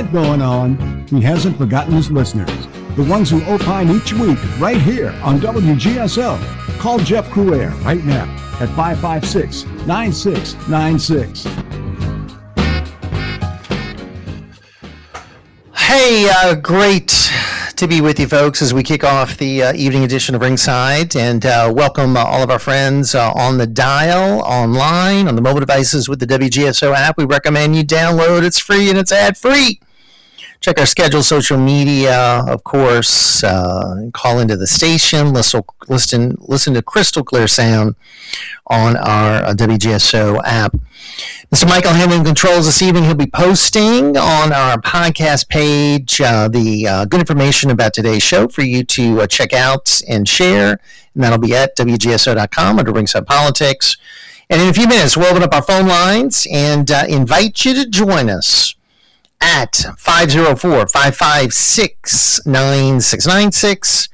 that going on, he hasn't forgotten his listeners, the ones who opine each week right here on WGSO. Call Jeff Crouere right now at 556-9696. Hey, great to be with you folks as we kick off the evening edition of Ringside, and welcome all of our friends on the dial, online, on the mobile devices with the WGSO app. We recommend you download. It's free and it's ad-free. Check our schedule, social media, of course. Call into the station. Listen to crystal clear sound on our WGSO app. Mr. Michael handling controls this evening. He'll be posting on our podcast page the good information about today's show for you to check out and share. And that'll be at WGSO.com under Ringside Politics. And in a few minutes, we'll open up our phone lines and invite you to join us at 504-556-9696.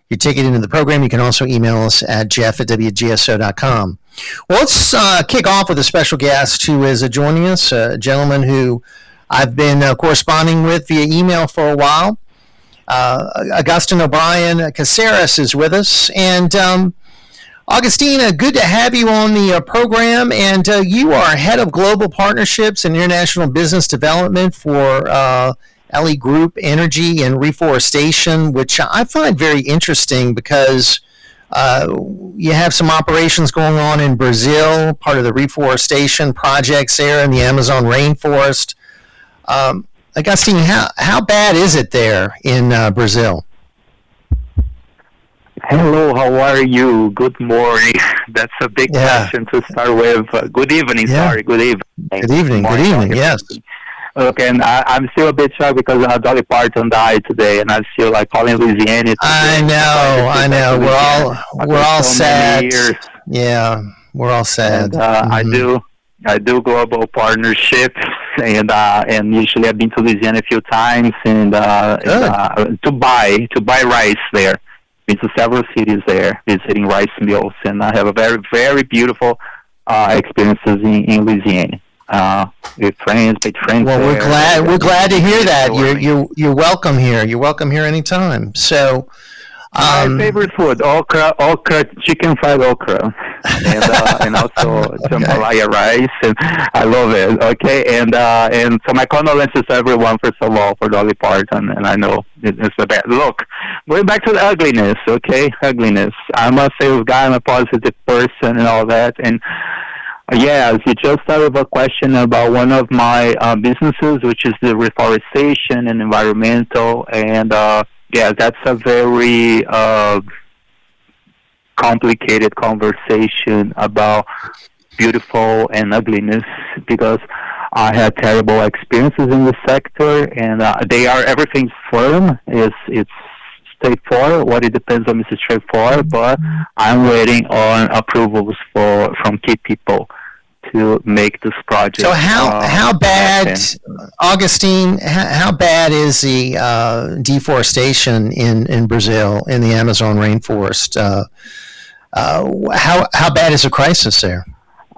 Your ticket into the program. You can also email us at jeff@wgso.com. Well, let's kick off with a special guest who is joining us, a gentleman who I've been corresponding with via email for a while. Augustine O'Brien Caceres is with us. And Augustine, good to have you on the program. And you are head of global partnerships and international business development for LE Group Energy and Reforestation, which I find very interesting because you have some operations going on in Brazil, part of the reforestation projects there in the Amazon rainforest. Augustine, how bad is it there in Brazil? Hello, how are you? Good morning. That's a big question to start with. Good evening, good evening. Good evening, yes. Okay, and I'm still a bit shocked because Dolly Parton died today, and I'm still calling Louisiana. I know. We're all sad. Yeah, we're all sad. And, I do global partnerships, and usually I've been to Louisiana a few times, and to buy rice there. Been to several cities there, visiting rice mills, and I have a very, very beautiful experiences in Louisiana. With friends. Well, we're glad to hear that. You're welcome here. You're welcome here anytime. So, my favorite food: okra, chicken fried okra, and also jambalaya rice, and I love it. Okay, and so my condolences to everyone first of all for Dolly Parton, and I know it's the bad. Look, going back to the ugliness. Okay, ugliness. I'm a sales guy. I'm a positive person, and all that, and. Yes, you just started with a question about one of my businesses, which is the reforestation and environmental, and that's a very complicated conversation about beautiful and ugliness, because I had terrible experiences in the sector, and everything's firm. It's straightforward. What it depends on is straightforward, but I'm waiting on approvals from key people to make this project. So how bad, Augustine? How bad is the deforestation in Brazil, in the Amazon rainforest? How bad is the crisis there?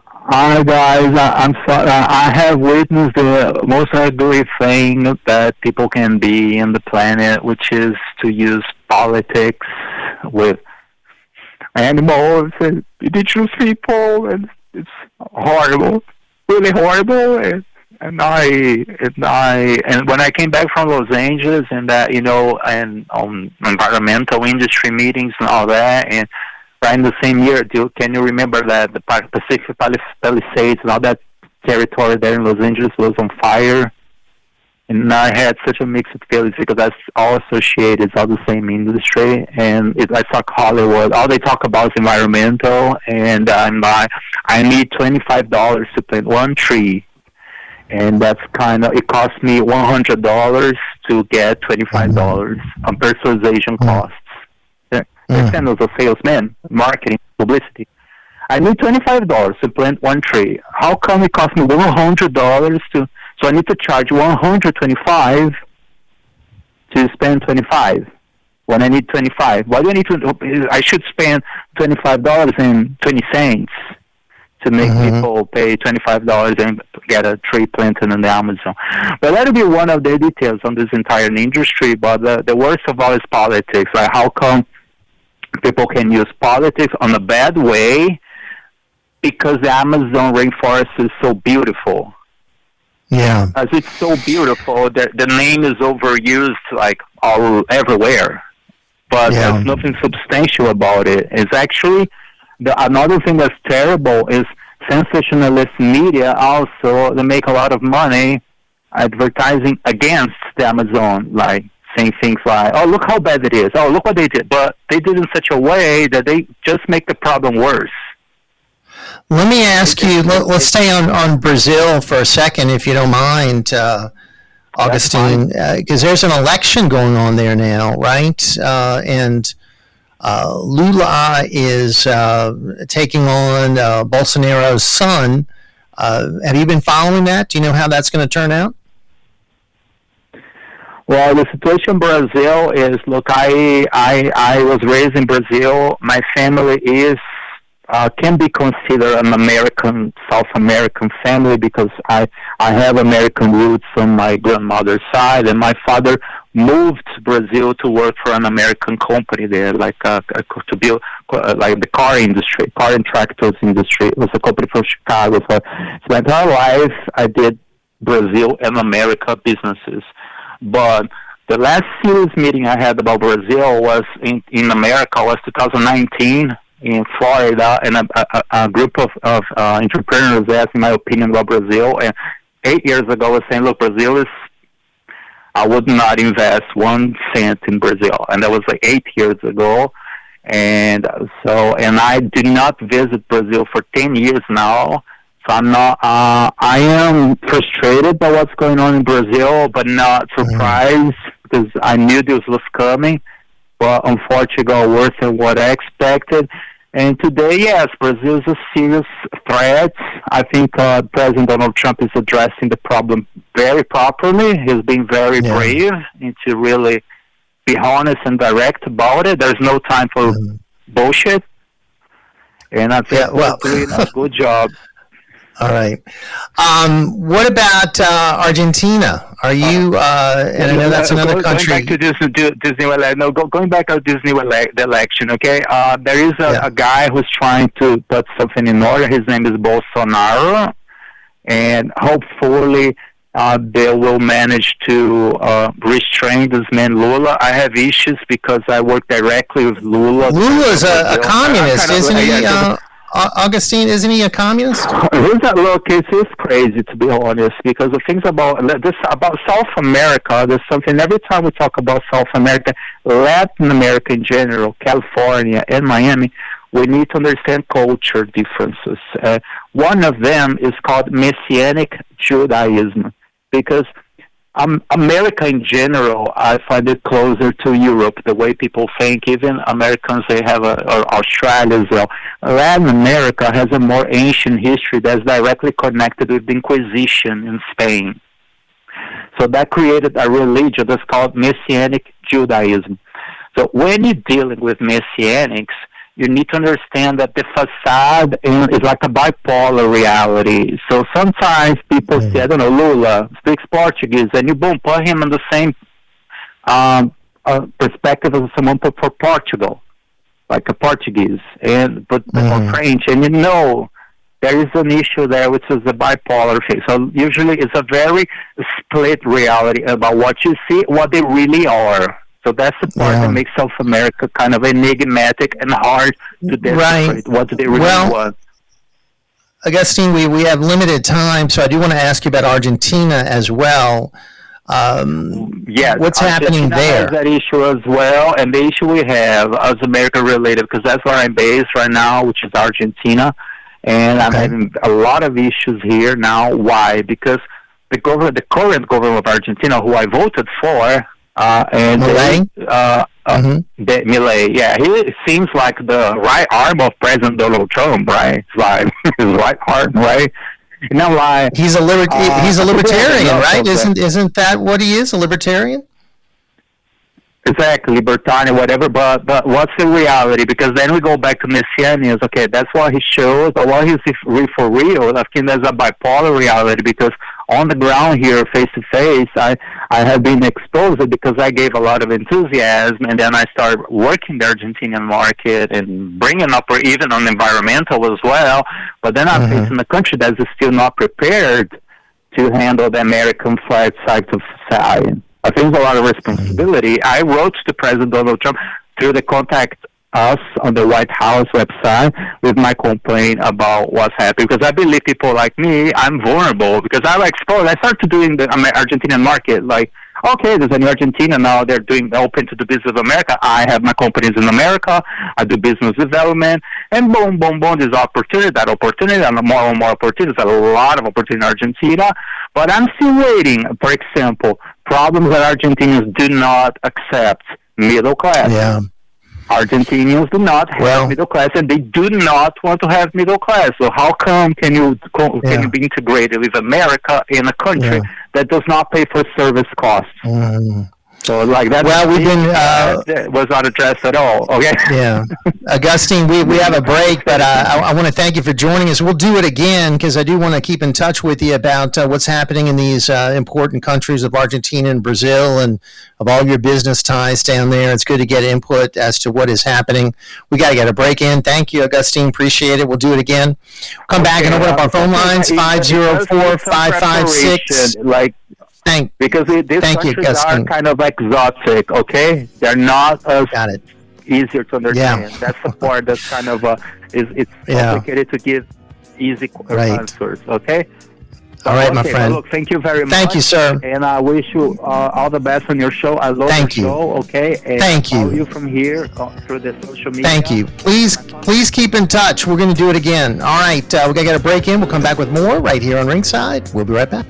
Hi guys, I'm sorry. I have witnessed the most ugly thing that people can be in the planet, which is to use politics with animals and indigenous people, and it's horrible, really horrible. And when I came back from Los Angeles, and and on environmental industry meetings and all that, and right in the same year, can you remember that the Pacific Palisades and all that territory there in Los Angeles was on fire? And I had such a mixed feelings because that's all associated, it's all the same industry. And it's like Hollywood. All they talk about is environmental, and I need $25 to plant one tree. And that's it cost me $100 to get $25 on persuasion costs. Next time I was a salesman, marketing, publicity. I need $25 to plant one tree. How come it cost me $100 to... So I need to charge $125 to spend $25 when I need $25. Why do I need to? I should spend $25.20 to make people pay $25 and get a tree planted in the Amazon. But that'll be one of the details on this entire industry. But the worst of all is politics. Like, how come people can use politics on a bad way because the Amazon rainforest is so beautiful? Yeah. As it's so beautiful, the name is overused like everywhere. But there's nothing substantial about it. It's actually, another thing that's terrible is sensationalist media also, they make a lot of money advertising against the Amazon, like saying things like, oh, look how bad it is. Oh, look what they did. But they did it in such a way that they just make the problem worse. Let me ask you, let's stay on Brazil for a second, if you don't mind, Augustine, because there's an election going on there now, right? And Lula is taking on Bolsonaro's son. Have you been following that? Do you know how that's going to turn out? Well, the situation in Brazil is, look, I was raised in Brazil. My family is can be considered an American, South American family because I have American roots on my grandmother's side, and my father moved to Brazil to work for an American company there, like to build like the car industry, car and tractors industry. It was a company from Chicago. So my entire life I did Brazil and America businesses. But the last serious meeting I had about Brazil was in America was 2019 in Florida, and a group of entrepreneurs asked me my opinion about Brazil. And 8 years ago I was saying, look, Brazil is, I would not invest 1 cent in Brazil. And that was like 8 years ago. And so, and I did not visit Brazil for 10 years now. So I'm not, I am frustrated by what's going on in Brazil, but not surprised because I knew this was coming. But unfortunately, got worse than what I expected. And today, yes, Brazil is a serious threat. I think President Donald Trump is addressing the problem very properly. He's being very brave and to really be honest and direct about it. There's no time for bullshit. And I think we're doing a good job. All right. What about Argentina? Are you? And I know that's another country. Going back to Disney. No, going back to Disney election. Okay. There is a guy who's trying to put something in order. His name is Bolsonaro, and hopefully they will manage to restrain this man Lula. I have issues because I work directly with Lula. Lula is a communist, isn't he? Augustine, isn't he a communist? Look, it's crazy, to be honest, because the things about South America, there's something every time we talk about South America, Latin America in general, California and Miami, we need to understand culture differences. One of them is called Messianic Judaism, because America in general, I find it closer to Europe, the way people think. Even Americans, they have Australia as well. Latin America has a more ancient history that's directly connected with the Inquisition in Spain. So that created a religion that's called Messianic Judaism. So when you're dealing with Messianics, you need to understand that the facade is like a bipolar reality. So sometimes people say, I don't know, Lula speaks Portuguese, and you boom, put him in the same perspective as someone for Portugal, like a Portuguese, but or French, and you know there is an issue there, which is the bipolar thing. So usually it's a very split reality about what you see, what they really are. So that's the part that makes South America kind of enigmatic and hard to decipher what they really want. Augustine, we have limited time, so I do want to ask you about Argentina as well. What's happening there? Has that issue as well, and the issue we have as America-related, because that's where I'm based right now, which is Argentina, and I'm having a lot of issues here now. Why? Because the current government of Argentina, who I voted for, Milei? Milei, he seems like the right arm of President Donald Trump, right? It's like his right arm, right? You know, like he's a libertarian, right? Isn't that what he is? A libertarian? Exactly, Bertani, whatever, but what's the reality? Because then we go back to Messianians. Okay, that's what he shows, but what he's for real. I think there's a bipolar reality because on the ground here, face to face, I have been exposed because I gave a lot of enthusiasm, and then I started working the Argentinian market and bringing up even on environmental as well. But then I'm facing a country that is still not prepared to handle the American flag side of society. I think there's a lot of responsibility. I wrote to President Donald Trump through the Contact Us on the White House website with my complaint about what's happening. Because I believe people like me, I'm vulnerable because I'm exposed. I started doing the Argentinian market. Like, okay, there's a new Argentina now. They're open to do business with America. I have my companies in America. I do business development. And boom, boom, boom, there's opportunity, and more and more opportunities. A lot of opportunity in Argentina. But I'm still waiting. For example, problems that Argentinians do not accept middle class. Yeah. Argentinians do not have middle class, and they do not want to have middle class. So how come can you be integrated with America in a country that does not pay for service costs? So like that. Well, we've been was not addressed at all. Okay. Yeah, Augustine, we have a break, but I want to thank you for joining us. We'll do it again because I do want to keep in touch with you about what's happening in these important countries of Argentina and Brazil, and of all your business ties down there. It's good to get input as to what is happening. We got to get a break in. Thank you, Augustine. Appreciate it. We'll do it again. Come back and open up our phone lines 504-556. Like. Because these countries are kind of exotic, okay? They're not as easier to understand. Yeah. That's the part that's kind of it's complicated to give easy answers, okay? All right, my friend. Well, look, thank you very much. Thank you, sir. And I wish you all the best on your show. I love your show, okay? And thank you. Follow you from here through the social media. Thank you. Please keep in touch. We're going to do it again. All right, we're going to get a break in. We'll come back with more right here on Ringside. We'll be right back.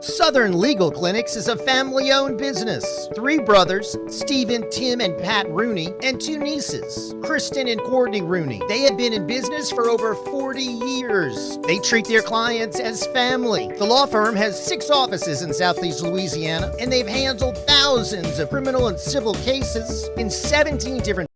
Southern Legal Clinics is a family-owned business. 3 brothers, Stephen, Tim, and Pat Rooney, and 2 nieces, Kristen and Courtney Rooney. They have been in business for over 40 years. They treat their clients as family. The law firm has 6 offices in Southeast Louisiana, and they've handled thousands of criminal and civil cases in 17 different